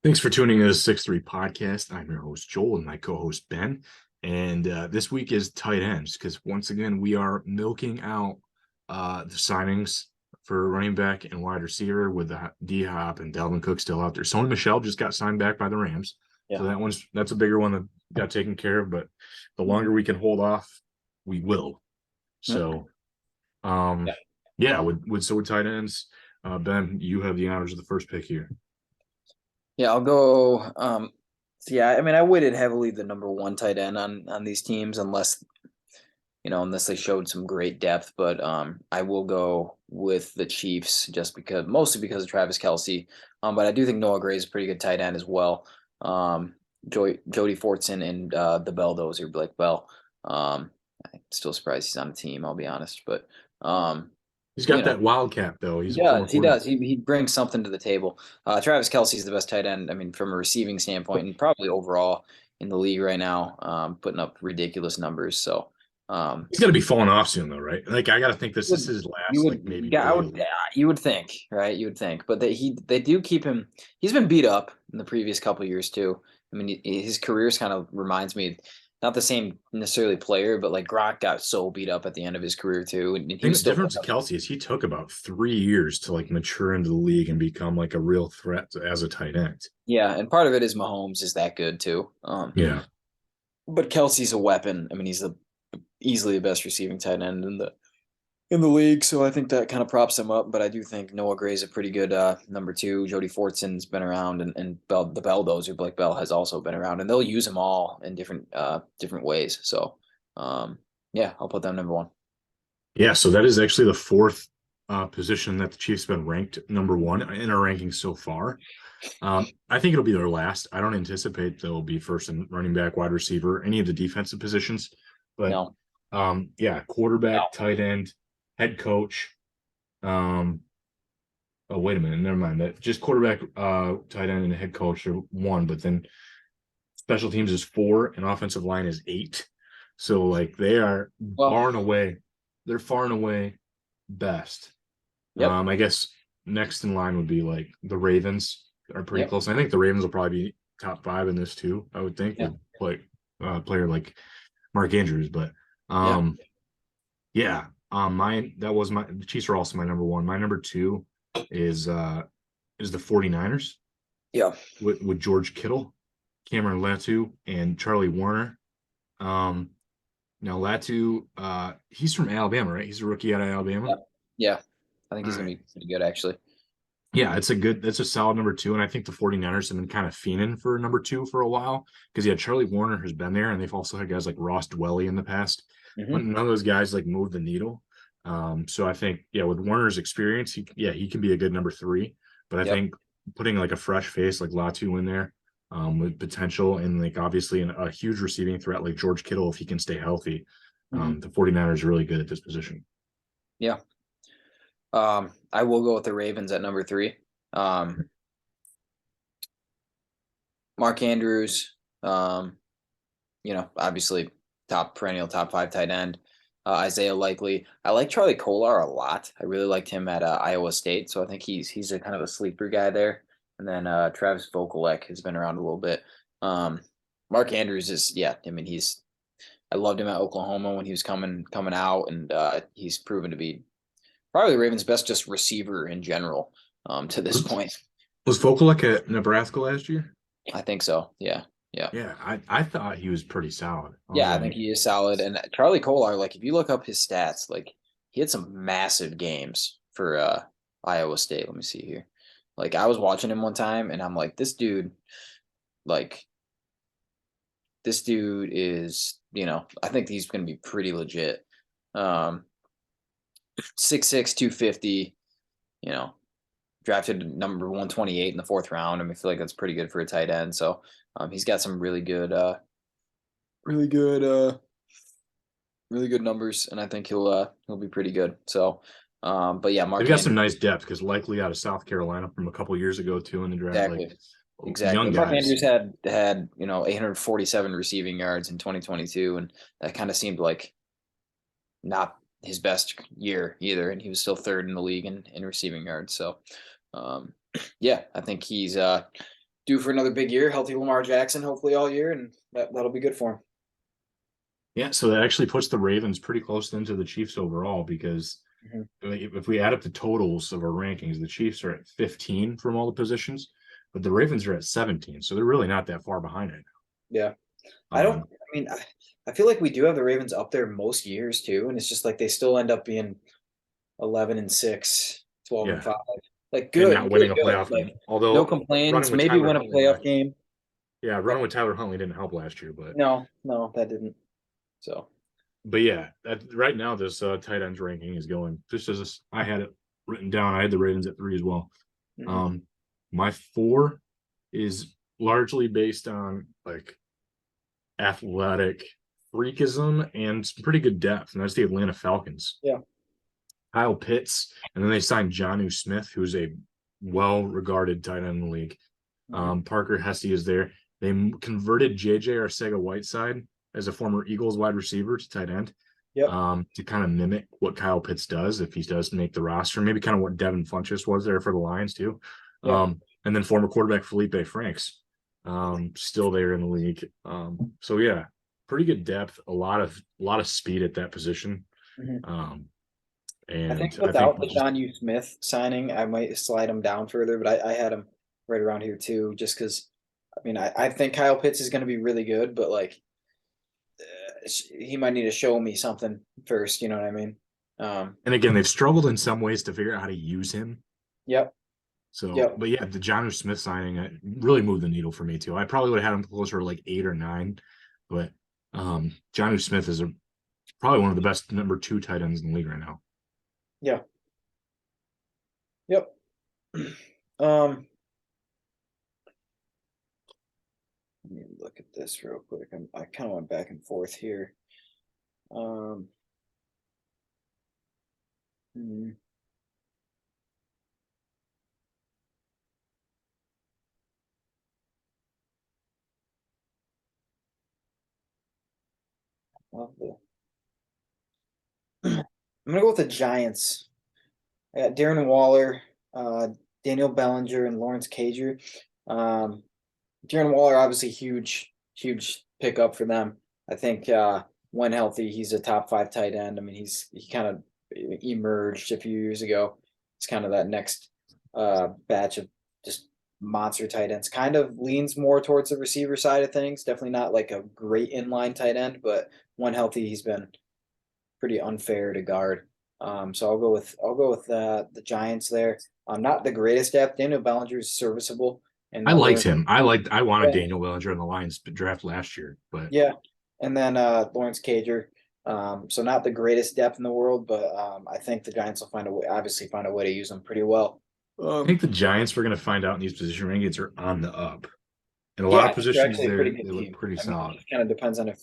Thanks for tuning in to the 6-3 podcast. I'm your host, Joel, and my co host, Ben. And this week is tight ends because once again, we are milking out the signings for running back and wide receiver with the D Hop and Dalvin Cook still out there. Sony Michel just got signed back by the Rams. Yeah. So that's a bigger one that got taken care of. But the longer we can hold off, we will. So, Yeah. yeah, with tight ends, Ben, you have the honors of the first pick here. Yeah, I'll go. I mean, I weighted heavily the number one tight end on these teams, unless they showed some great depth. But I will go with the Chiefs mostly because of Travis Kelce. But I do think Noah Gray is a pretty good tight end as well. Jody Fortson and the Belldozer, Blake Bell. I'm still surprised he's on the team. I'll be honest, but He's got that wildcat though. He's He a former does. He quarterback. does. He brings something to the table. Travis Kelce is the best tight end. I mean, from a receiving standpoint, and probably overall in the league right now, putting up ridiculous numbers. So, He's got to be falling off soon though, right? Like I got to think this is his you last, like would, maybe yeah, I really. would, yeah, you would think, right? You would think, but they do keep him. He's been beat up in the previous couple of years too. I mean, his careers kind of reminds me, not the same necessarily player, but like Gronk got so beat up at the end of his career too, and he I think was the still. difference with Kelce is he took about 3 years to like mature into the league and become like a real threat as a tight end. Yeah, and part of it is Mahomes is that good too. Yeah. But Kelsey's a weapon. I mean, he's easily the best receiving tight end in the league, so I think that kind of props him up. But I do think Noah Gray's a pretty good number two. Jody Fortson's been around, and the Belldozer, Blake Bell, has also been around, and they'll use them all in different ways. So, yeah, I'll put them number one. Yeah. So that is actually the fourth position that the Chiefs have been ranked number one in our rankings so far. I think it'll be their last. I don't anticipate they'll be first in running back, wide receiver, any of the defensive positions. But No, yeah, quarterback, no, tight end, head coach. Oh, wait a minute, never mind. That just quarterback, tight end, and head coach are one, but then special teams is four, and offensive line is eight. So like they are well, far and away, they're far and away best. yep, I guess next in line would be like the Ravens are pretty yep, close. I think the Ravens will probably be top five in this too. I would think yeah, with like player like Mark Andrews, but yeah, yeah, mine that was the Chiefs are also my number one. My number two is the 49ers yeah, with George Kittle, Cameron Latu, and Charlie Warner. Um, Now Latu, he's from Alabama, right? He's a rookie out of yeah, Alabama. yeah. I think All he's gonna right. be pretty good actually. Yeah, that's a solid number two. And I think the 49ers have been kind of fiending for number two for a while because, yeah, Charlie Warner has been there and they've also had guys like Ross Dwelly in the past, but Mm-hmm. none of those guys like move the needle. So I think, yeah, with Warner's experience, he can be a good number three. But I Yep. think putting like a fresh face like Latu in there with potential and like obviously a huge receiving threat like George Kittle, if he can stay healthy, Mm-hmm. the 49ers are really good at this position. Yeah. I will go with the Ravens at number three. Um, Mark Andrews, obviously perennial top five tight end. Isaiah Likely. I like Charlie Kolar a lot. I really liked him at Iowa State, so I think he's a kind of a sleeper guy there. And then Travis Vokolek has been around a little bit. Um, Mark Andrews is I mean I loved him at Oklahoma when he was coming out, and he's proven to be probably the Ravens' best just receiver in general to this point. Was Vokalek at Nebraska last year? I think so. Yeah. Yeah. Yeah, I thought he was pretty solid. I was Yeah, I like, think he is solid. And Charlie Kolar, like if you look up his stats, like he had some massive games for Iowa State. Let me see here. Like I was watching him one time and I'm like, like this dude is, I think he's gonna be pretty legit. Um 6'6", 250, you know, drafted number 128 in the fourth round. I mean, I feel like that's pretty good for a tight end. So he's got some really good really good numbers, and I think he'll be pretty good. So, but yeah, they've Mark got some Andrews, nice depth because likely out of South Carolina from a couple years ago too in the draft, like exactly, exactly. young Mark guys. Andrews had 847 receiving yards in 2022, and that kind of seemed like not his best year either, and he was still third in the league in receiving yards. So, um, yeah, I think due for another big year. Healthy Lamar Jackson, hopefully all year, and that'll be good for him. Yeah, so that actually puts the Ravens pretty close into the Chiefs overall because if we add up the totals of our rankings, the Chiefs are at 15 from all the positions, but the Ravens are at 17. So they're really not that far behind it. Yeah. Um, I feel like we do have the Ravens up there most years too, and it's just like they still end up being 11-6, 12 and yeah, 5. Like and good, not winning a good. playoff Like game. Although no complaints. running with Maybe Tyler win a Huntley playoff game. yeah, running with Tyler Huntley didn't help last year, but No, that didn't. So yeah, right now this tight ends ranking is going just as I had it written down. I had the Ravens at 3 as well. mhm. My 4 is largely based on like athletic freakism and some pretty good depth, and that's the Atlanta Falcons. Yeah. Kyle Pitts, and then they signed Jonnu Smith, who's a well-regarded tight end in the league. Parker Hesse is there. They converted JJ Arcega-Whiteside as a former Eagles wide receiver to tight end. Yep. To kind of mimic what Kyle Pitts does if he does make the roster, maybe kind of what Devin Funchess was there for the Lions too. Yeah. And then former quarterback Felipe Franks, still there in the league. So yeah, pretty good depth, a lot of speed at that position. And I think without the Jonnu Smith signing, I might slide him down further, but I had him right around here too, just because. I think Kyle Pitts is going to be really good, but like he might need to show me something first. You know what I mean? and again, they've struggled in some ways to figure out how to use him. Yep. So, Yep. but yeah, the Jonnu Smith signing really moved the needle for me too. I probably would have had him closer to like 8 or 9, but Jonnu Smith is probably one of the best number 2 tight ends in the league right now. Yeah. Yep. Let me look at this real quick. I kind of went back and forth here. Hmm. Love the. I'm gonna go with the Giants. I got Darren Waller, Daniel Bellinger, and Lawrence Cager. Darren Waller, obviously huge pickup for them. I think when healthy, he's a top 5 tight end. I mean, he kind of emerged a few years ago. It's kind of that next batch of just monster tight ends. Kind of leans more towards the receiver side of things. Definitely not like a great inline tight end, but when healthy, he's been pretty unfair to guard. So I'll go with the Giants there. Not the greatest depth. Daniel Bellinger is serviceable. And I liked him. I wanted Daniel Bellinger in the Lions draft last year, but yeah. And then Lawrence Cager. So not the greatest depth in the world, but I think the Giants will find a way to use them pretty well. I think the Giants we're going to find out in these position rankings are on the up. In a Yeah, lot I of think they're positions, actually a pretty they good look team. pretty solid. It kind of depends on if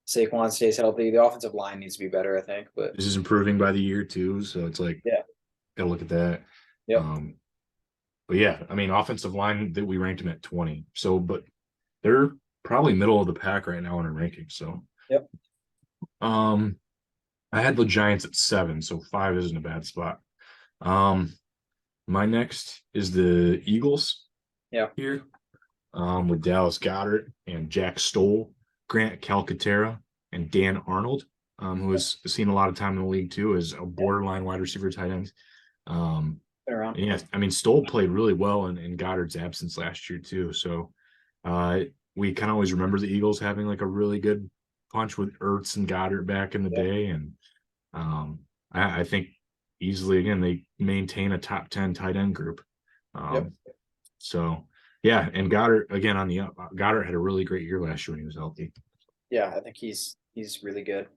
Saquon stays healthy. The offensive line needs to be better, I think. But This is improving by the year too, so it's like gotta look at that. Yep. But yeah, I mean, offensive line that we ranked them at 20. So, but they're probably middle of the pack right now in our rankings. So, Yep. I had the Giants at 7, so 5 isn't a bad spot. My next is the Eagles. Yeah. Here, with Dallas Goedert and Jack Stoll, Grant Calcaterra, and Dan Arnold, who has seen a lot of time in the league too as a borderline wide receiver tight end. Yeah, I mean, Stoll played really well in Goddard's absence last year too. So we kind of always remember the Eagles having like a really good punch with Ertz and Goddard back in the day. And I think easily, again, they maintain a top 10 tight end group. So, yeah, and Goddard, again, on the up. Goddard had a really great year last year when he was healthy. Yeah, I think he's really good.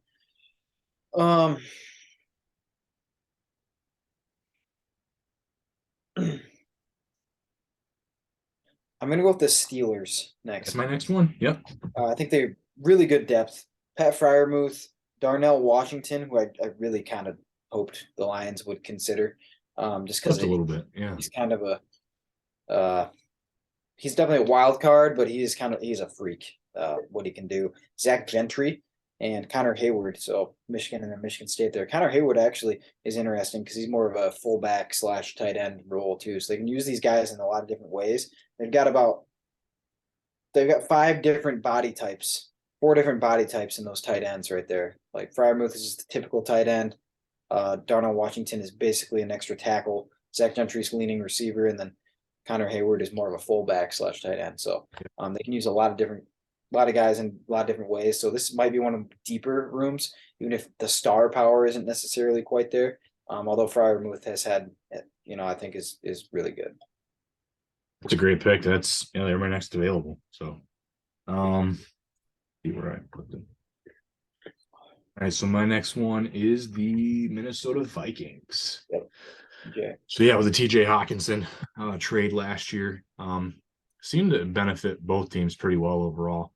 I'm gonna go with the Steelers next. That's my next one. Yep. I think they're really good depth. Pat Fryermuth, Darnell Washington, who I really kind of hoped the Lions would consider, just because a little bit. Yeah, he's kind of a he's definitely a wild card, but he's a freak. What he can do. Zach Gentry, and Connor Hayward. So Michigan and then Michigan State there. Connor Hayward actually is interesting because he's more of a fullback / tight end role too. So they can use these guys in a lot of different ways. They've got 5 different body types, 4 different body types in those tight ends right there. Like Fryermuth is just the typical tight end. Darnell Washington is basically an extra tackle. Zach Gentry's leaning receiver, and then Connor Hayward is more of a fullback / tight end. So they can use a lot of guys in a lot of different ways. So this might be one of the deeper rooms, even if the star power isn't necessarily quite there. Although Fryermuth has had, I think is really good. It's a great pick. That's they're my next available. So see where I put them. All right, so my next one is the Minnesota Vikings. Yep. Okay. So yeah, with the TJ Hawkinson trade last year, seemed to benefit both teams pretty well overall.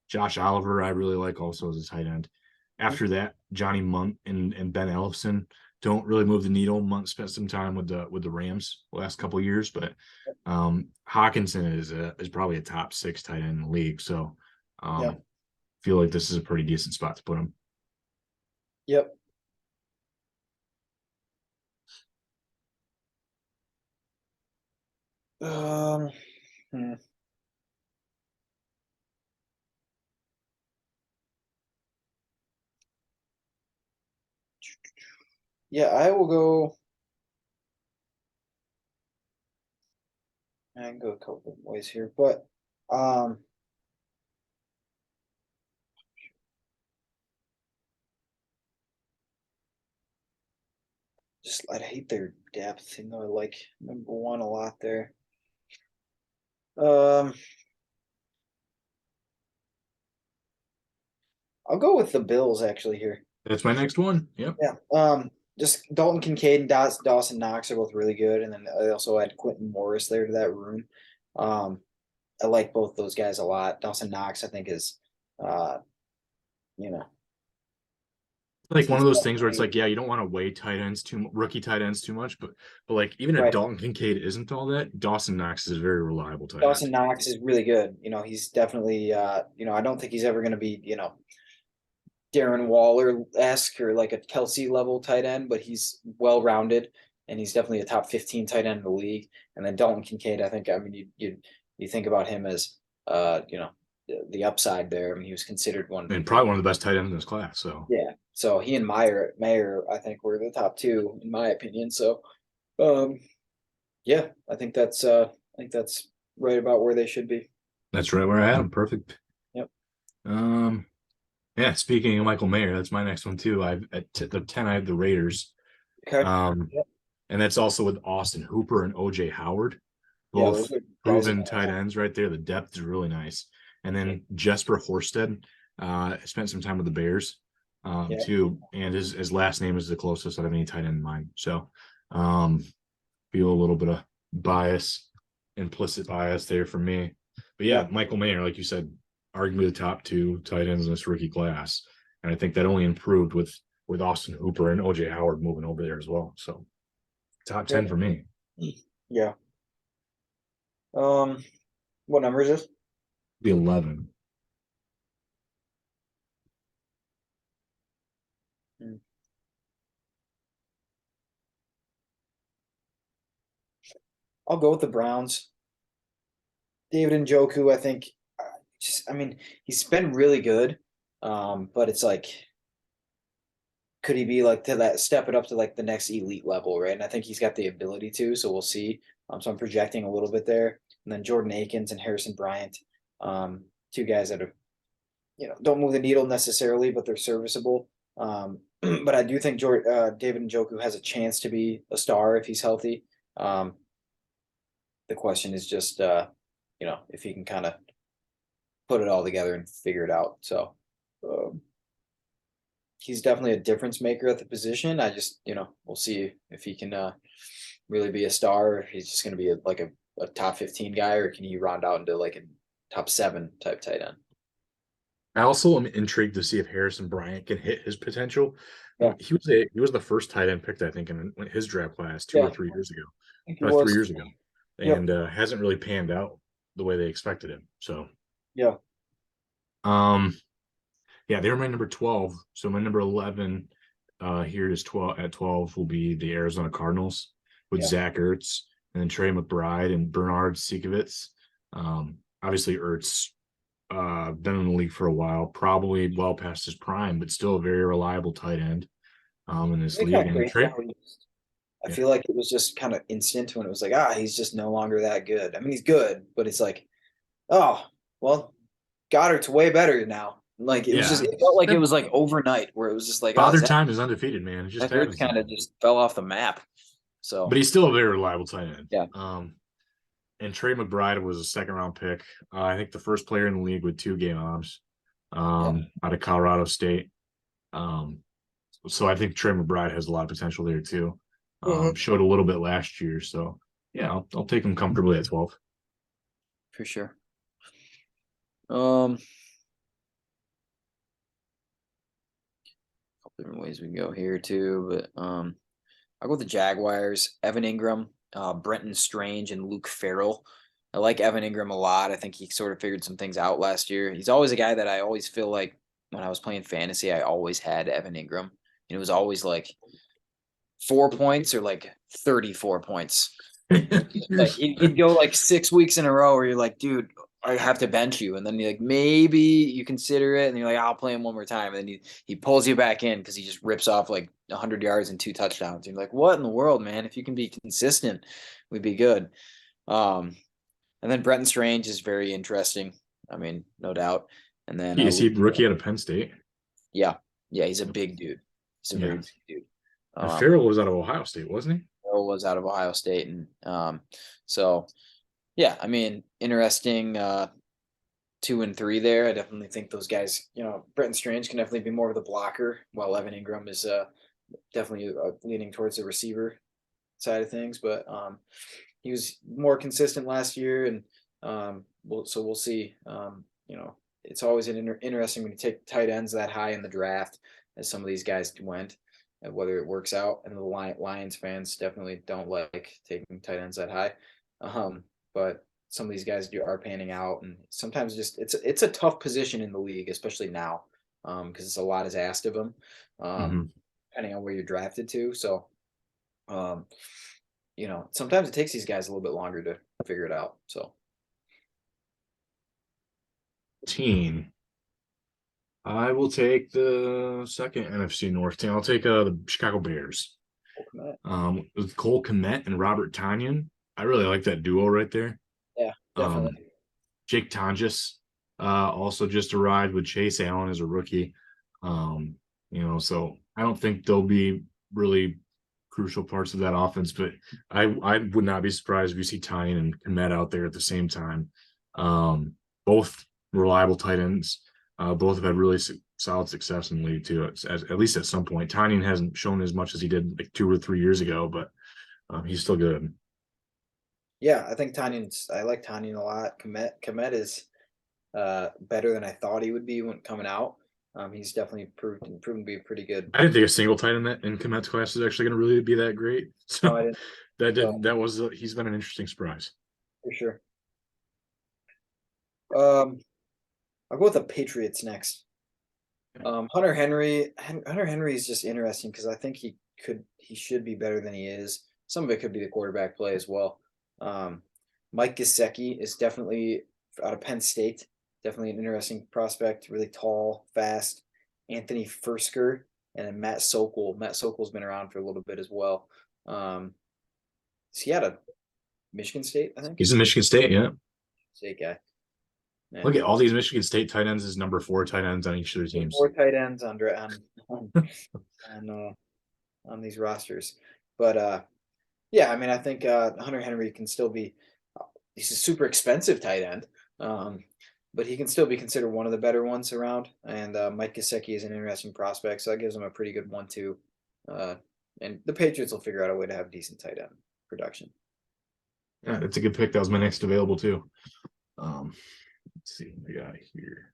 Josh Oliver, I really like also as a tight end. After that, Johnny Munt and Ben Ellefson don't really move the needle. Munt spent some time with the Rams the last couple of years, but Hawkinson is probably a top 6 tight end in the league. So feel like this is a pretty decent spot to put him. Yep. Yeah, I will go. I can go a couple of ways here, but I hate their depth, I like number 1 a lot there. I'll go with the Bills actually here. That's my next one. Yep. Yeah. Just Dalton Kincaid and Dawson Knox are both really good, and then I also add Quentin Morris there to that room. I like both those guys a lot. Dawson Knox, I think, is, Like one of those things where it's like, yeah, you don't want to weigh rookie tight ends too much, but like even if Dalton Kincaid isn't all that, Dawson Knox is a very reliable tight end. Dawson Knox is really good. He's definitely, I don't think he's ever going to be, Darren Waller-esque or like a Kelsey level tight end, but he's well-rounded and he's definitely a top 15 tight end in the league. And then Dalton Kincaid, I think, you think about him as, the upside there. I mean, he was considered one, and probably one of the best tight ends in this class. So yeah, so he and Mayer, I think, were the top 2 in my opinion. So, yeah, I think that's right about where they should be. That's right where I had him. Perfect. Yep. Yeah. Speaking of Michael Mayer, that's my next one too. At the 10, I have the Raiders. Okay. Yep. And that's also with Austin Hooper and OJ Howard, both proven tight ends right there. The depth is really nice. And then Jesper Horsted spent some time with the Bears too, and his last name is the closest out of any tight end in mind. So feel a little bit of implicit bias there for me. But yeah, Michael Mayer, like you said, arguably the top 2 tight ends in this rookie class, and I think that only improved with Austin Hooper and OJ Howard moving over there as well. So top 10 for me. Yeah. What number is this? The 11. I'll go with the Browns. David Njoku, I think, he's been really good, but it's like, could he be like step it up to like the next elite level, right? And I think he's got the ability to, so we'll see. So I'm projecting a little bit there, and then Jordan Akins and Harrison Bryant, 2 guys that are, don't move the needle necessarily, but they're serviceable. But I do think David Njoku has a chance to be a star if he's healthy. The question is just, if he can kind of put it all together and figure it out. So he's definitely a difference maker at the position. I just, we'll see if he can really be a star, or if he's just going to be a top 15 guy, or can he round out into like a top 7 type tight end. I also am intrigued to see if Harrison Bryant can hit his potential. Yeah. He was the first tight end picked, I think, in his draft class 2 or 3 years ago. 3 years ago. And hasn't really panned out the way they expected him. So yeah. Yeah, they were my number 12. So my number 11 here is 12 at 12 will be the Arizona Cardinals with Yeah. Zach Ertz and then Trey McBride and Bernard Sikovitz. Obviously Ertz been in the league for a while, probably well past his prime, but still a very reliable tight end in this It's league. kind of And crazy Trey, how I yeah, feel like it was just kind of instant when it was like, he's just no longer that good. I mean, he's good, but it's like, oh, well, Goddard's way better now. Like it was just, yeah. it felt like it was like overnight where it was just like, Father Time is undefeated, man. It just Zach Ertz happens. kind of just fell off the map. But So he's still a very reliable tight end. yeah, And Trey McBride was a second round pick. I think the first player in the league with 2 game obs yeah, out of Colorado State. Um, so I think Trey McBride has a lot of potential there too. Showed a little bit last year. So yeah, I'll take him comfortably at 12. for sure. Um, couple different ways we can go here too, but I'll go with the Jaguars. Evan Ingram, Brenton Strange, and Luke Farrell. I like Evan Ingram a lot. I think he sort of figured some things out last year. He's always a guy that I always feel like when I was playing fantasy, I always had Evan Ingram. And it was always like 4 points or like 34 points. Like he'd go like 6 weeks in a row where you're like, dude, I have to bench you. And then you're like, maybe you consider it. And you're like, I'll play him one more time. And then he pulls you back in because he just rips off like 100 yards and 2 touchdowns. And you're like, what in the world, man? If you can be consistent, we'd be good. And then Brenton Strange is very interesting. I mean, no doubt. And then, Is he rookie out of Penn State? yeah, he's a big dude. He's a very Yeah. big dude. And Um, Farrell was out of Ohio State, wasn't he? Earl was out of Ohio State. And so, yeah, I mean, interesting 2 and 3 there. I definitely think those guys, Brenton Strange can definitely be more of the blocker, while Evan Ingram is definitely leaning towards the receiver side of things. But he was more consistent last year, and we'll see. It's always interesting when you take tight ends that high in the draft, as some of these guys went, and whether it works out. And the Lions fans definitely don't like taking tight ends that high, but some of these guys are panning out, and sometimes just it's a tough position in the league, especially now, because it's a lot is asked of them, Mm-hmm. depending on where you're drafted to. So, um, sometimes it takes these guys a little bit longer to figure it out. So, Team. I will take the second NFC North team. I'll take the Chicago Bears. With Cole Kmet and Robert Tonyan. I really like that duo right there. yeah, definitely. Jake Tonjes also just arrived with Chase Allen as a rookie. So I don't think they'll be really crucial parts of that offense, but I would not be surprised if you see Tyan and Kmet out there at the same time. Both reliable tight ends. Both have had really solid success in the league too, at least at some point. Tanyan hasn't shown as much as he did like 2 or 3 years ago, but he's still good. Yeah, I think I like Tanyan a lot. Komet is better than I thought he would be when coming out. He's definitely proven to be pretty good. I didn't think a single tight end in Komet's class is actually going to really be that great. No, I So didn't. that was he's been an interesting surprise. For sure. Um, I'll go with the Patriots next. Hunter Henry is just interesting because I think he should be better than he is. Some of it could be the quarterback play as well. Mike Gesicki is definitely out of Penn State, definitely an interesting prospect, really tall, fast. Anthony Fursker and then Matt Sokol. Matt Sokol's been around for a little bit as well. Is he out of Michigan State, I think? He's in Michigan State, yeah. State guy. Yeah. Look at all these Michigan State tight ends as number 4 tight ends on each of their teams. 4 tight ends on these rosters. But yeah, I mean, I think Hunter Henry can still be. He's a super expensive tight end, but he can still be considered one of the better ones around. And Mike Gesicki is an interesting prospect, so that gives him a pretty good 1-2. And the Patriots will figure out a way to have decent tight end production. Yeah, that's a good pick. That was my next available too. Let's see what we got here.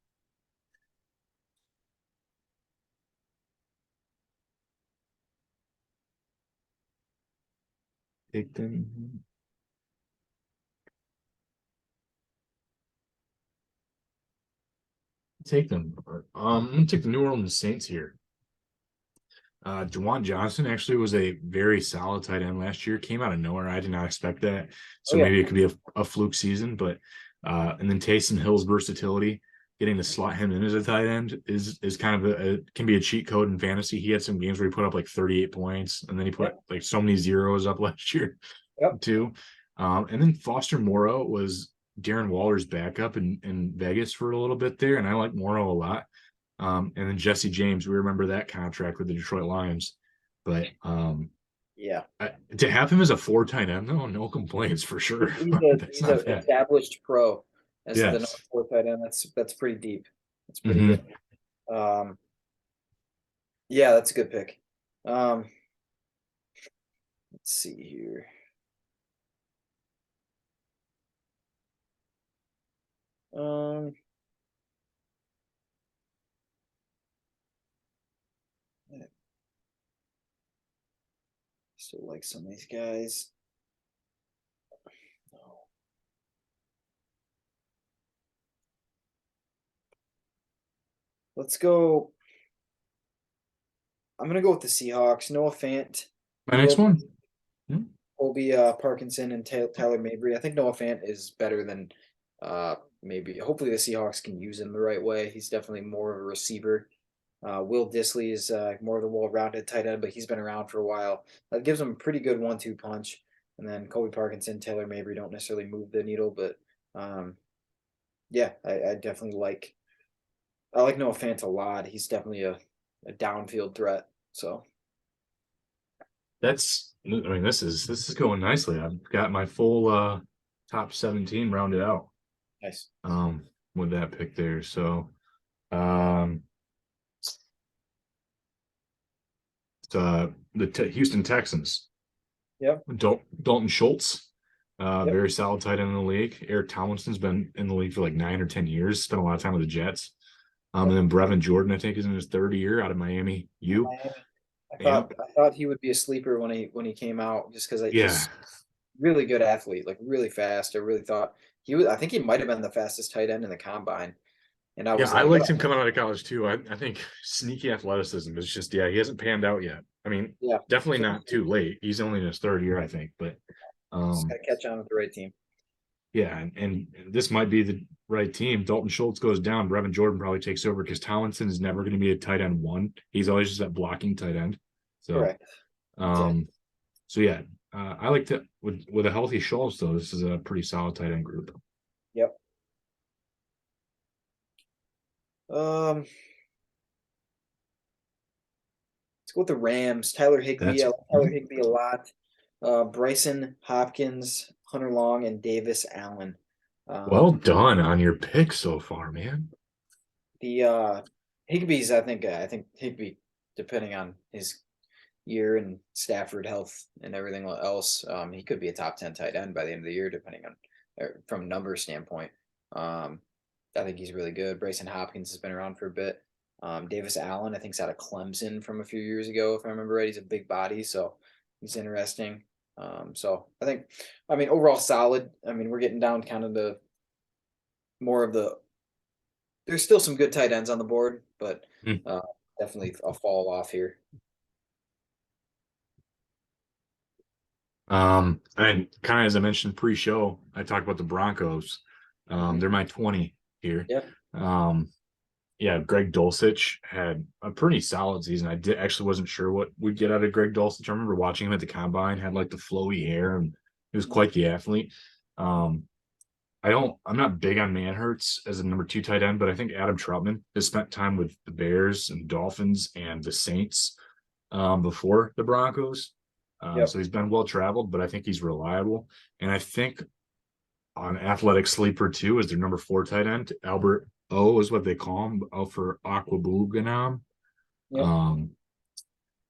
Take them. Take them. I'm gonna take the New Orleans Saints here. Juwan Johnson actually was a very solid tight end last year. Came out of nowhere. I did not expect that. Oh So yeah, maybe it could be a fluke season, but and then Taysom Hill's versatility, getting to slot him in as a tight end is kind of can be a cheat code in fantasy. He had some games where he put up like 38 points, and then he put yep, like so many zeros up last year yep. too. And then Foster Moreau was Darren Waller's backup in Vegas for a little bit there, and I like Moreau a lot. And then Jesse James, we remember that contract with the Detroit Lions. But Yeah. to have him as a four tight end, no complaints for sure. That's He's a not bad. established pro as the number Yes. 4 tight end. That's pretty deep. That's pretty good. Hmm. Um, yeah, that's a good pick. Um, let's see here. Um, I still like some of these guys. Let's go. I'm gonna go with the Seahawks. Noah Fant, My next one. Hmm. Colby Parkinson, and Tyler Mabry. I think Noah Fant is better than maybe. Hopefully, the Seahawks can use him the right way. He's definitely more of a receiver. Will Disley is more of the well-rounded tight end, but he's been around for a while. That gives him a pretty good 1-2 punch. And then Colby Parkinson, Taylor Mabry don't necessarily move the needle, but yeah, I definitely like. I like Noah Fant a lot. He's definitely a downfield threat. So I mean, this is going nicely. I've got my full top 17 rounded out nice. um with that pick there. So um the Houston Texans. Yep. Dalton Schultz, Yep. very solid tight end in the league. Eric Tomlinson's been in the league for like 9 or 10 years. Spent a lot of time with the Jets. And Yep. then Brevin Jordan, I think, is in his third year out of Miami U. Miami. I Yep. thought I thought he would be a sleeper when he came out, just because Yeah. he's really good athlete, like really fast. I really thought he was. I think he might have been the fastest tight end in the combine. And I Yeah, was I like, liked what? him coming out of college too. I think sneaky athleticism is just, yeah, he hasn't panned out yet. I mean, Yeah, definitely not too late. He's only in his third year, I think. But just got um, to catch on with the right team. yeah, and this might be the right team. Dalton Schultz goes down. Brevin Jordan probably takes over because Tomlinson is never going to be a tight end one. He's always just that blocking tight end. So Correct. Exactly. um, so yeah, I like to with a healthy Schultz though. This is a pretty solid tight end group. Yep. Let's go with the Rams. Tyler Higbee. That's I like Tyler Higbee a lot. Bryson Hopkins, Hunter Long, and Davis Allen. well Um, done on your pick so far, man. the Higbee's, I think Higbee, depending on his year and Stafford health and everything else, he could be a top 10 tight end by the end of the year, depending on from a number standpoint. Um, I think he's really good. Bryson Hopkins has been around for a bit. Davis Allen, I think, is out of Clemson from a few years ago, if I remember right. He's a big body, so he's interesting. So I mean, overall solid. I mean, we're getting down kind of the more of the. There's still some good tight ends on the board, but Hmm. uh, definitely a fall off here. And kind of as I mentioned pre-show, I talked about the Broncos. Mhm. They're my 20 here. Yep. Um, yeah, Greg Dulcich had a pretty solid season. I did actually wasn't sure what we'd get out of Greg Dulcich. I remember watching him at the combine, had like the flowy hair, and he was quite the athlete. Um, I'm not big on Manhurts as a number two tight end, but I think Adam Troutman has spent time with the Bears and Dolphins and the Saints before the Broncos. Yep. So he's been well traveled, but I think he's reliable. And I think on Athletic Sleeper too is their number four tight end. Albert O is what they call him, O for Aquabuganam. Yep. Um,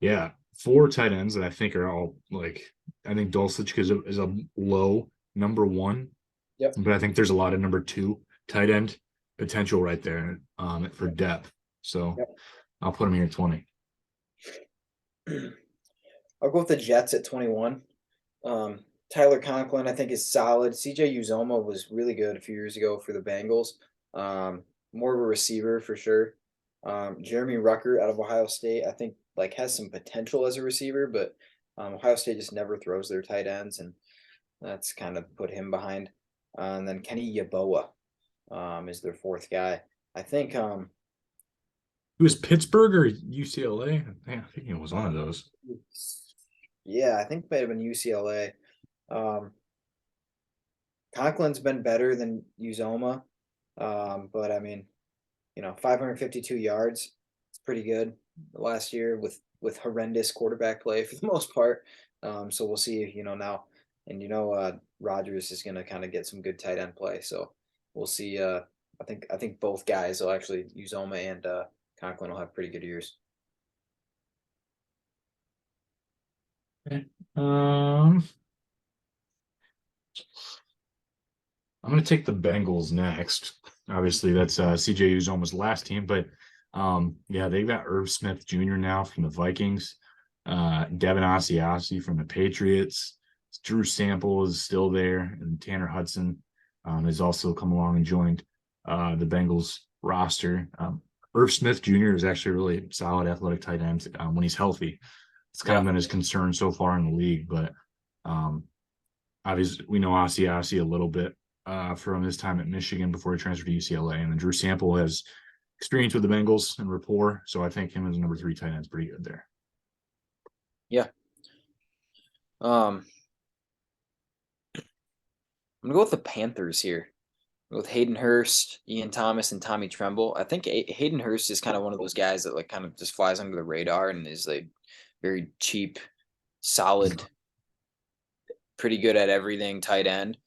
yeah, four tight ends that I think are all like I think Dulcich is a low number one, Yep. but I think there's a lot of number two tight end potential right there for depth. So Yep. I'll put him here at 20. I'll go with the Jets at 21. Tyler Conklin, I think, is solid. CJ Uzoma was really good a few years ago for the Bengals. more of a receiver for sure. Jeremy Rucker out of Ohio State, I think like has some potential as a receiver, but Ohio State just never throws their tight ends, and that's kind of put him behind. And then Kenny Yeboah is their fourth guy. I think It was Pittsburgh or UCLA. I think it was one of those. yeah, I think it might have been UCLA. Um, Conklin's been better than Uzoma, but I mean, 552 yards. It's pretty good last year with horrendous quarterback play for the most part. So we'll see, now, and Rodgers is going to kind of get some good tight end play. So we'll see. I think both guys will actually Uzoma and Conklin will have pretty good years. Okay. I'm going to take the Bengals next. Obviously, that's CJ Uzoma's last team, but yeah, they've got Irv Smith Jr. now from the Vikings, Devin Asiasi from the Patriots, Drew Sample is still there, and Tanner Hudson has also come along and joined the Bengals roster. Irv Smith Jr. is actually a really solid athletic tight end when he's healthy. It's kind of been his concern so far in the league, but obviously we know Asiasi a little bit from his time at Michigan before he transferred to UCLA. And then Drew Sample has experience with the Bengals and rapport. So I think him as number 3 tight end is pretty good there. Yeah. I'm gonna go with the Panthers here with Hayden Hurst, Ian Thomas, and Tommy Tremble. I think Hayden Hurst is kind of one of those guys that like kind of just flies under the radar and is like very cheap, solid, pretty good at everything tight end.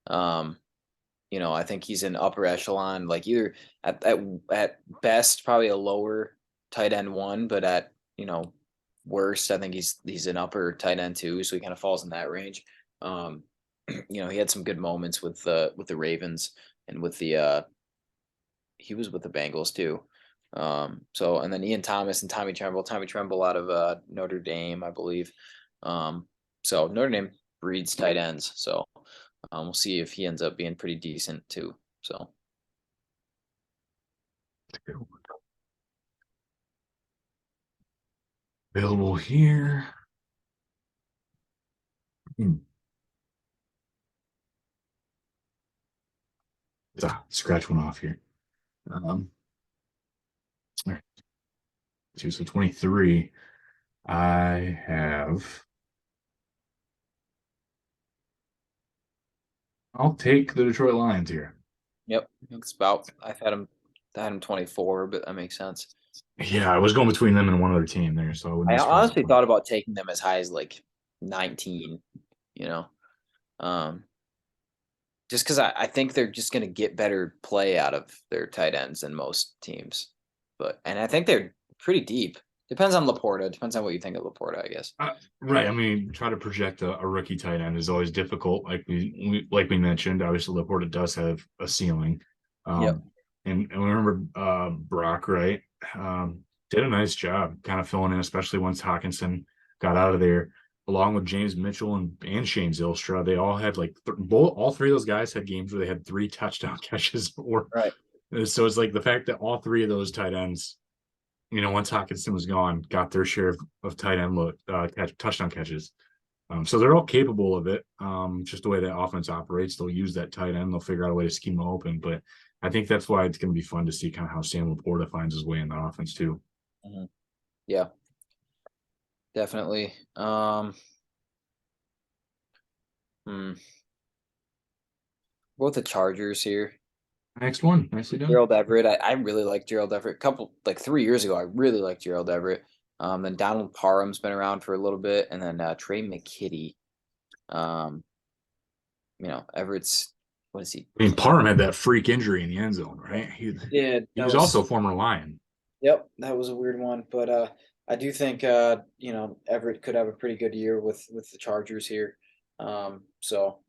I think he's an upper echelon, like either at best probably a lower tight end one, but at worst, I think he's an upper tight end too, so he kind of falls in that range. He had some good moments with the Ravens and with the he was with the Bengals too. So and then Ian Thomas and Tommy Tremble out of Notre Dame, I believe. So Notre Dame breeds tight ends, so we'll see if he ends up being pretty decent too. So Available here. Scratch one off here. All right. So 23. I have. I'll take the Detroit Lions here. yep, it's about I had him 24, but that makes sense. Yeah, I was going between them and one other team there, so I wouldn't I be surprised. honestly thought about taking them as high as like 19, you know. Um, just because I think they're just going to get better play out of their tight ends than most teams. And I think they're pretty deep. Depends on Laporta. Depends on what you think of Laporta, I guess. Right. I mean, try to project a rookie tight end is always difficult. Like we mentioned, obviously Laporta does have a ceiling. Yep. And remember Brock, right? Did a nice job kind of filling in, especially once Hawkinson got out of there, along with James Mitchell and Shane Zylstra. They all had like all 3 of those guys had games where they had 3 touchdown catches or Right. so it's like the fact that all 3 of those tight ends, once Hawkinson was gone, got their share of tight end touchdown catches. So they're all capable of it. Just the way that offense operates, they'll use that tight end. They'll figure out a way to scheme them open. But I think that's why it's going to be fun to see kind of how Sam Laporta finds his way in that offense too. Mm-hmm. Yeah, definitely. Both the Chargers here. Next one, nicely done. Gerald Everett. I really like Gerald Everett. 3 years ago, I really liked Gerald Everett. Then Donald Parham's been around for a little bit, and then Trey McKitty. Um, Everett's what is he? I mean, Parham had that freak injury in the end zone, right? He was also a former Lion. Yep, that was a weird one, but I do think Everett could have a pretty good year with the Chargers here. So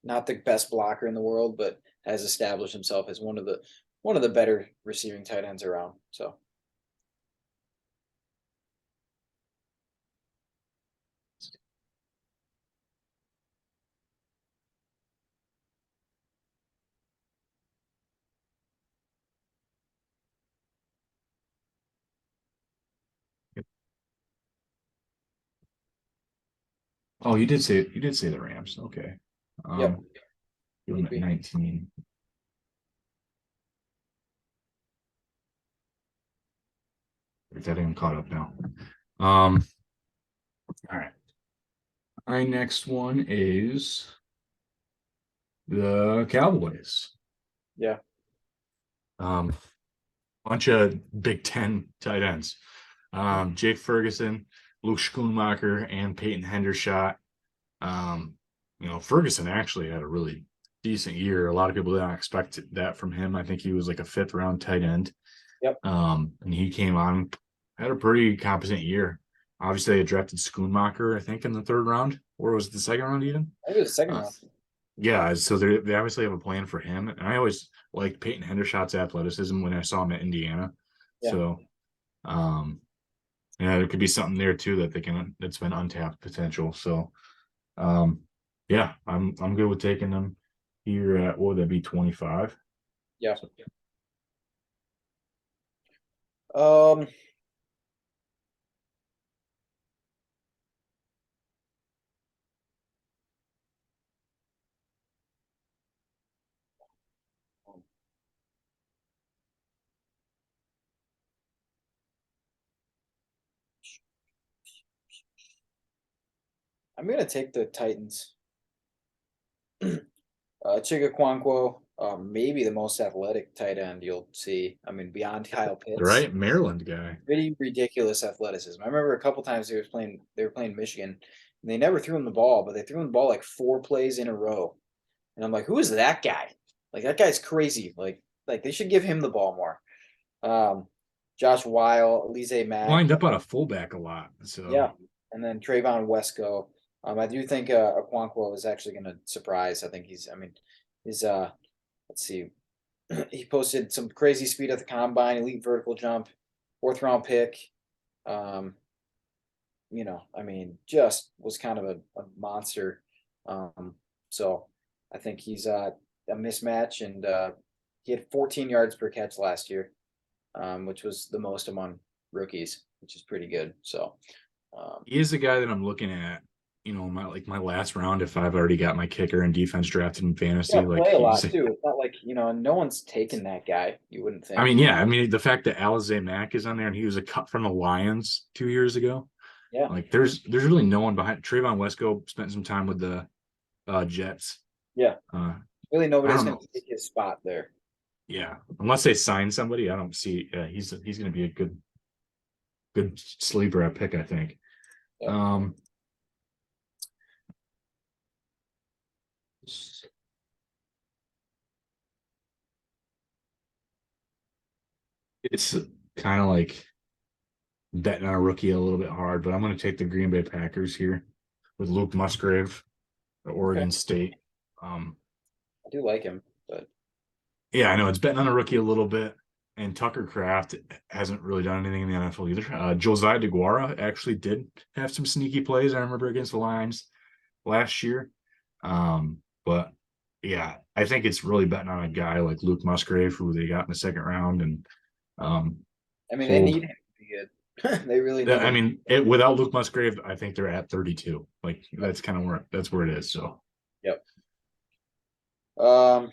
not the best blocker in the world, but has established himself as one of the better receiving tight ends around. So Oh, you did say the Rams. Okay. Yep. Give them Would at be. 19. If that even caught up now. All right. My next one is the Cowboys. Yeah. Um, bunch of Big Ten tight ends. Jake Ferguson, Luke Schoonmaker, and Peyton Hendershot. Um, Ferguson actually had a really decent year. A lot of people didn't expect that from him. I think he was like a fifth round tight end. Yep. And he came on, had a pretty competent year. Obviously, they drafted Schoonmaker, I think, in the third round, or was it the second round even? I think it was the second Uh, round. yeah, so they obviously have a plan for him. And I always liked Peyton Hendershot's athleticism when I saw him at Indiana. Yeah. So, um, yeah, there could be something there too that's been untapped potential. So, yeah, I'm good with taking them here at what would that be 25? Yeah. So, Um, I'm gonna take the Titans. Chigga maybe the most athletic tight end you'll see. I mean, beyond Kyle Pitts, right, Maryland guy. pretty ridiculous athleticism. I remember a couple times they were playing Michigan, and they never threw him the ball, but they threw him the ball like 4 plays in a row. And I'm like, who is that guy? Like that guy's crazy. Like they should give him the ball more. Um, Josh Weil, Elise Mack, Lined up on a fullback a lot. So yeah, and then Trayvon Wesco. I do think Aquanquo is actually going to surprise. I think he's. I mean, his let's see, he posted some crazy speed at the combine, elite vertical jump, fourth round pick. Um, I mean, just was kind of a monster. Um, so I think he's a mismatch, and he had 14 yards per catch last year, which was the most among rookies, which is pretty good. So he is the guy that I'm looking at. My last round, if I've already got my kicker and defense drafted in fantasy, yeah, like play a he's. lot too. It's not like no one's taken that guy. You wouldn't I think. mean, yeah, I mean the fact that Alize Mack is on there and he was a cut from the Lions 2 years ago. Yeah, Like there's really no one behind. Trayvon Wesco spent some time with the Jets. yeah. Really, I nobody's don't going know. to take his spot there. Yeah, unless they sign somebody, I don't see. He's going to be a good sleeper at pick, I think. Yeah. Um, it's kind of like betting on a rookie a little bit hard, but I'm going to take the Green Bay Packers here with Luke Musgrave, Okay, Oregon State. Um, I do like him, but yeah, I know it's betting on a rookie a little bit, and Tucker Kraft hasn't really done anything in the NFL either. Josiah DeGuara actually did have some sneaky plays. I remember against the Lions last year. But yeah, I think it's really betting on a guy like Luke Musgrave, who they got in the second round, and um, I mean, they hold. need him to be good. They really need I him. mean, without Luke Musgrave, I think they're at 32. Like that's kind of where it is. So Yep. Um,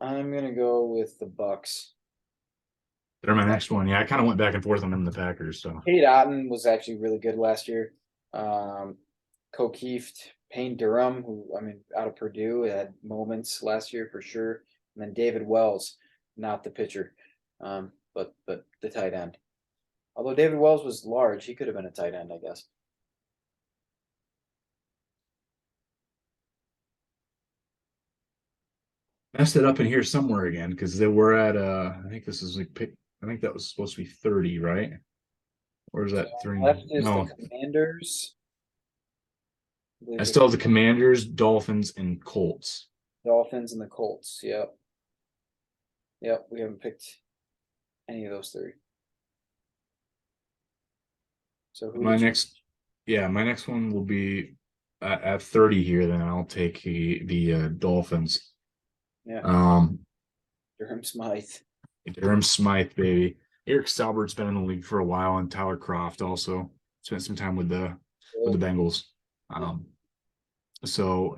I'm gonna go with the Bucks. they're my next one. Yeah, I kind of went back and forth on them, the Packers. So Kate Otten was actually really good last year. Um, Kokeeft, Payne Durham, who I mean, out of Purdue, had moments last year for sure. And then David Wells, not the pitcher, but the tight end. Although David Wells was large, he could have been a tight end, I guess. messed it up in here somewhere again because they were at I think this is like pick. I think that was supposed to be 30, right? Or is that three? Left is the No, Commanders. I I believe the still have the Commanders, Dolphins, and Colts. Dolphins and the Colts. Yep. Yep. We haven't picked any of those three. So who My did you? next, yeah, my next one will be at 30 here. Then I'll take the Dolphins. Yeah. Um, Durham Smythe. Durham Smythe, baby. Eric Saubert's been in the league for a while, and Tyler Croft also spent some time with the Bengals. So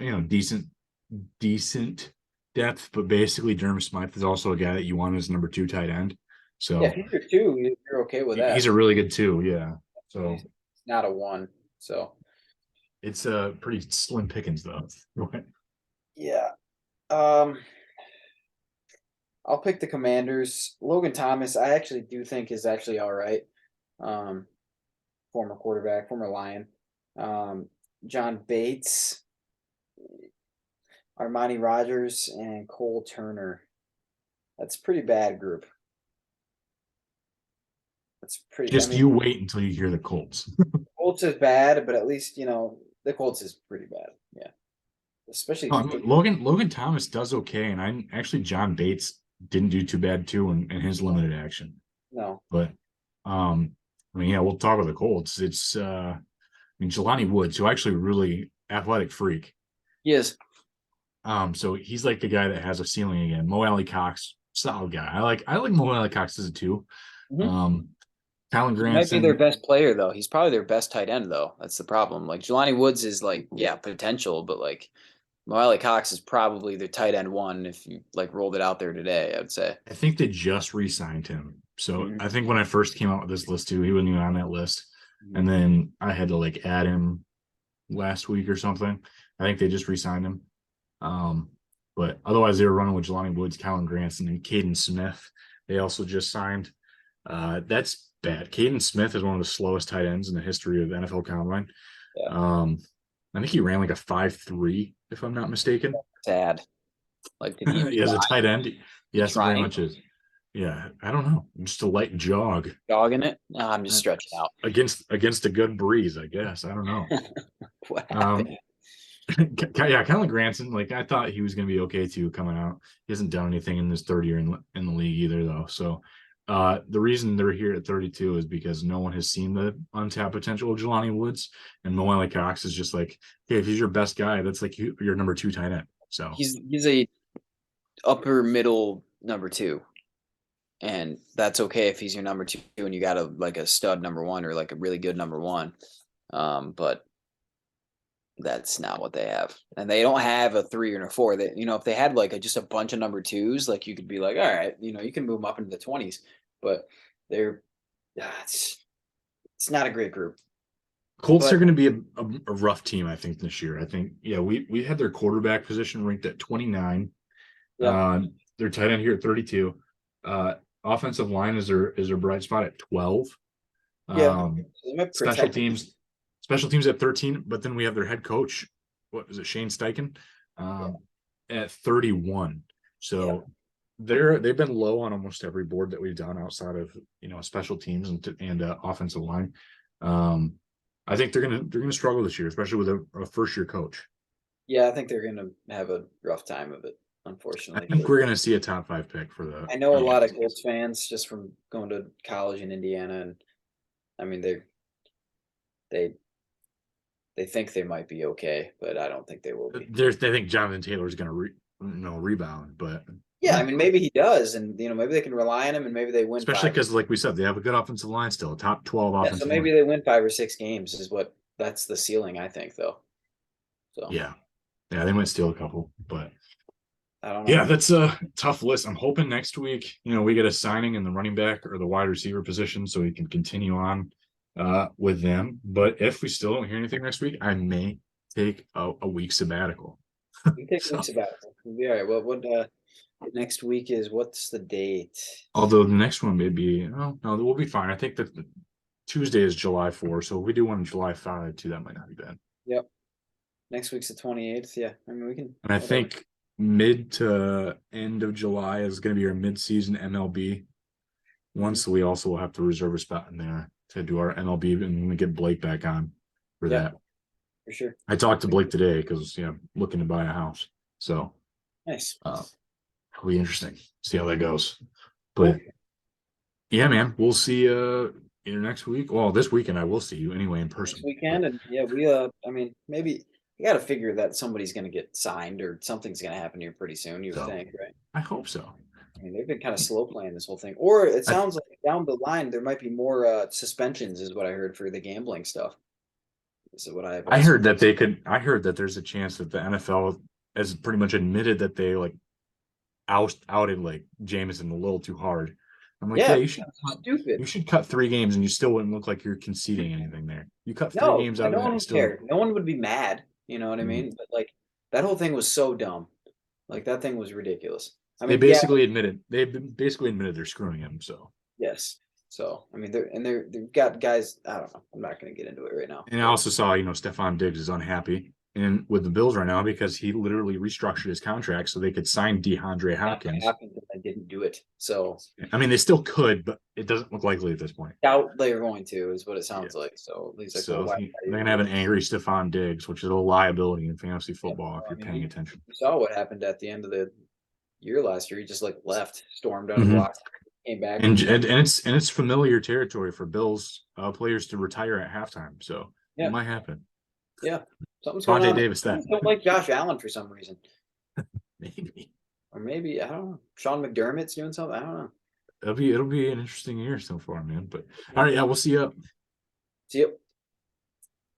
decent depth, but basically Durham Smythe is also a guy that you want as number 2 tight end. So Yeah, if you're 2, you're okay with that. he's a really good 2, yeah. So He's not a 1. So it's a pretty slim pickings though. yeah. I'll pick the Commanders. Logan Thomas, I actually do think is actually all right. Former quarterback, former Lion. John Bates, Armani Rogers, and Cole Turner. That's a pretty bad group. That's pretty. Just you wait until you hear the Colts. Colts is bad, but at least the Colts is pretty bad. Yeah, especially Logan Thomas does okay, and John Bates didn't do too bad too in his limited action. No, but we'll talk about the Colts. It's Jelani Woods, who actually really athletic freak. He is. So he's like the guy that has a ceiling again. Mo Alley-Cox, solid guy. I like Mo Alley-Cox as a 2. Mm-hmm. Colin Granson might be their best player though. He's probably their best tight end though. That's the problem. Like Jelani Woods is potential, but like Mo Alley-Cox is probably the tight end 1 if you rolled it out there today, I would say. I think they just re-signed him. So I think when I first came out with this list too, he wasn't even on that list. Mm-hmm. And then I had to add him last week or something. I think they just re-signed him. But otherwise they were running with Jelani Woods, Colin Granson, and Caden Smith. They also just signed. That's bad. Caden Smith is one of the slowest tight ends in the history of the NFL Combine. Yeah. I think he ran a 5.3, if I'm not mistaken. Sad. As a tight end, yes, very much is. Yeah, I don't know. Just a light jog. Jogging it? No, I'm just stretching out. Against a good breeze, I guess. I don't know. What happened? Colin Granson, I thought he was going to be okay too coming out. He hasn't done anything in his third year in the league either, though. So the reason they're here at 32 is because no one has seen the untapped potential of Jelani Woods, and Mo Alley-Cox is just hey, if he's your best guy, that's your number 2 tight end. So he's a upper middle number 2, and that's okay if he's your number 2 and you got a stud number 1 or a really good number 1. But that's not what they have, and they don't have a 3 or a 4. That if they had just a bunch of number 2s, you could be all right, you can move them up into the 20s, but it's not a great group. Colts are going to be a rough team, I think, this year. I think, we had their quarterback position ranked at 29. Yeah. Their tight end here at 32. Offensive line is their bright spot at 12. Yeah. Special teams at 13, but then we have their head coach, what is it, Shane Steichen, at 31. So they've been low on almost every board that we've done outside of special teams and offensive line. I think they're gonna struggle this year, especially with a first year coach. Yeah, I think they're gonna have a rough time of it, unfortunately. I think we're gonna see a top 5 pick for the. I know a lot of Colts fans just from going to college in Indiana, and I mean they think they might be okay, but I don't think they will be. They think Jonathan Taylor is gonna rebound, but. Yeah, I mean, maybe he does, and maybe they can rely on him, and maybe they win. Especially because, like we said, they have a good offensive line still, a top 12 offensive line. So maybe they win 5 or 6 games. That's the ceiling, I think, though. So yeah, they might steal a couple, but I don't know. Yeah, that's a tough list. I'm hoping next week, we get a signing in the running back or the wide receiver position, so we can continue on with them. But if we still don't hear anything next week, I may take a week sabbatical. You take a week sabbatical. We'll be all right. Well, what? Next week what's the date? Although the next one may be we'll be fine. I think that Tuesday is July 4, so if we do one on July 5 too, that might not be bad. Yep. Next week's the 28th. Yeah, I mean we can. And I think mid to end of July is going to be our mid-season MLB one, so we also will have to reserve a spot in there to do our MLB and get Blake back on for that. For sure. I talked to Blake today because I'm looking to buy a house, so nice. It'll be interesting. See how that goes. But yeah, man, we'll see either next week. Well, this weekend I will see you anyway in person. This weekend, and we maybe you got to figure that somebody's going to get signed or something's going to happen here pretty soon. You would think, right? I hope so. I mean, they've been kind of slow playing this whole thing. Or it sounds like down the line there might be more suspensions, is what I heard for the gambling stuff. This is what I I heard that they could. I heard that there's a chance that the NFL has pretty much admitted that they like outed like Jameson a little too hard. I'm like, yeah, Yeah, you stupid. should cut 3 games, and you still wouldn't look like you're conceding anything there. You cut three No, games and out no of one that, would still. care. No one would be mad. You know what I Mhm. mean? But like that whole thing was so dumb. Like that thing was ridiculous. I They mean, yeah, basically admitted they're screwing him. So, yes. So I mean, they've got guys. I don't know. I'm not going to get into it right now. and I But also saw Stephon Diggs is unhappy and with the Bills right now because he literally restructured his contract so they could sign DeAndre that Hopkins. happened and I didn't do it. So I mean, they still could, but it doesn't look likely at this point. doubt they're going to is what it Yeah. sounds like. So at least like, well, So why they're gonna have an angry Stephon Diggs, which is a liability in fantasy yeah, football if well, you're I mean, paying attention. you saw what happened at the end of the year last year. He just like left, stormed down the Mhm. block, came back, And, and and it's familiar territory for Bills players to retire at halftime, so it yeah, might happen. yeah, something's going Vontae on. Davis, I that just don't like Josh Allen for some reason, maybe or maybe I don't know. Sean McDermott's doing something. I don't know. it'll be an interesting year so far, man. But all Yeah. right, yeah, we'll see you. See you.